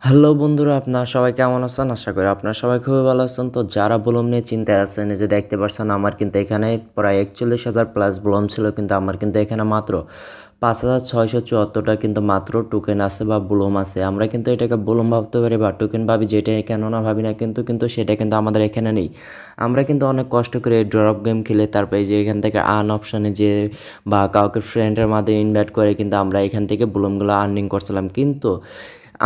Hello বন্ধুরা, আপনারা সবাই কেমন আছেন? আশা করি আপনারা সবাই খুবই ভালো আছেন। তো যারা ব্লুম নিয়ে চিন্তায় আছেন, এই যে দেখতে পাচ্ছেন আমার কিন্তু এখানে প্রায় ৪১,০০০ প্লাস ব্লুম ছিল, কিন্তু আমার কিন্তু এখানে মাত্র ৫,৬৭৪টা কিন্তু মাত্র টোকেন আছে বা ব্লুম আছে। আমরা কিন্তু এটাকে ব্লুম ভাবতে পারি বা টোকেন ভাবি, যেটা কেন না ভাবি না, কিন্তু সেটা কিন্তু আমাদের এখানে নেই। আমরা কিন্তু অনেক কষ্ট করে ড্রপ গেম খেলে তারপরে যে এখান থেকে আর্ন অপশানে যে বা কাউকে ফ্রেন্ডের মাধ্যমে ইনভাইট করে কিন্তু আমরা এখান থেকে ব্লুমগুলো আর্নিং করছিলাম। কিন্তু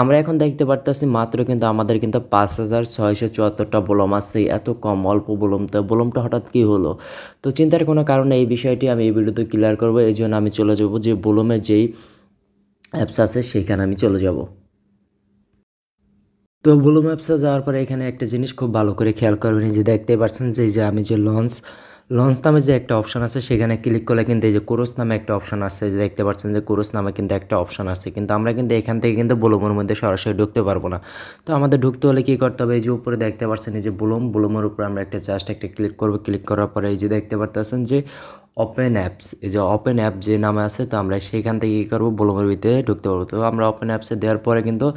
আমরা এখন দেখতে পারতেছি মাত্র কিন্তু আমাদের কিন্তু ৫,৬৭৪টা ব্লুম আছে। এত কম অল্প ব্লুম, তো ব্লুমটা হঠাৎ কী হলো? তো চিন্তার কোনো কারণ নেই, এই বিষয়টি আমি এই ভিডিওতে ক্লিয়ার করব। এইজন্য আমি চলে যাব যে ব্লুমের যেই অ্যাপস আছে সেইখানে আমি চলে যাব। তো ব্লুম অ্যাপসে যাওয়ার পরে এখানে একটা জিনিস খুব ভালো করে খেয়াল করবেন, এই যে দেখতেই পাচ্ছেন যে এই যে আমি যে লঞ্চ নামে যে একটা অপশন আছে সেখানে ক্লিক করলে কিন্তু এই যে কোরস নামে একটা অপশন আছে, যে দেখতে পাচ্ছেন যে কোরস নামে কিন্তু একটা অপশন আছে, কিন্তু আমরা কিন্তু এখান থেকে কিন্তু ব্লুমের মধ্যে সরাসরি ঢুকতে পারবো না। তো আমাদের ঢুকতে হলে কী করতে হবে? এই যে উপরে দেখতে পাচ্ছেন এই যে ব্লুমের উপরে আমরা একটা ক্লিক করবো। ক্লিক করার পরে এই যে দেখতে পারতেছেন যে ওপেন অ্যাপস, এই যে ওপেন অ্যাপ যে নামে আছে, তো আমরা সেখান থেকে কী করবো? ব্লুমের ভিতরে ঢুকতে পারবো। তো আমরা ওপেন অ্যাপসে দেওয়ার পরে কিন্তু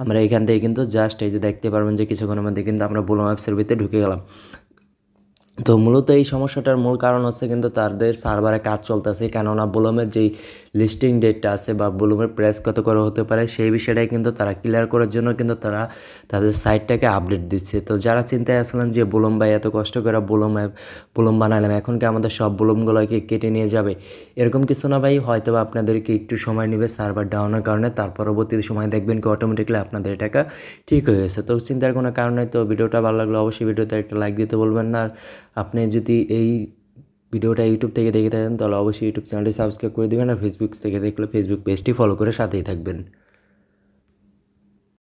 আমরা এখান থেকে কিন্তু জাস্ট এই যে দেখতে পারবেন যে কিছুক্ষণের মধ্যে কিন্তু আমরা ব্লুম অ্যাপসের ভিতরে ঢুকে গেলাম। তো মূলত এই সমস্যাটার মূল কারণ হচ্ছে কিন্তু তাদের সার্ভারে কাজ চলতেছে, কেননা ব্লুমের যেই লিস্টিং ডেটটা আছে বা ব্লুমের প্রাইস কত করে হতে পারে সেই বিষয়টাই কিন্তু তারা ক্লিয়ার করার জন্য কিন্তু তারা তাদের সাইটটাকে আপডেট দিচ্ছে। তো যারা চিন্তায় আসলেন যে ব্লুম ভাই এত কষ্ট করে ব্লুম বানালাম, এখন কি আমাদের সব ব্লুমগুলোকে কেটে নিয়ে যাবে? এরকম কিছু না ভাই, হয়তো বা আপনাদেরকে একটু সময় নেবে সার্ভার ডাউনের কারণে, তার পরবর্তী সময় দেখবেন কি অটোমেটিকলি আপনাদের টাকা ঠিক হয়ে গেছে। তো চিন্তার কোনো কারণ নেই। তো ভিডিওটা ভালো লাগলে অবশ্যই ভিডিওতে একটা লাইক দিতে বলবেন না। আর আপনি যদি এই ভিডিওটা ইউটিউব থেকে দেখে থাকেন তাহলে অবশ্যই ইউটিউব চ্যানেলটি সাবস্ক্রাইব করে দেবেন, আর ফেসবুক থেকে দেখলে ফেসবুক পেজটি ফলো করে সাথেই থাকবেন।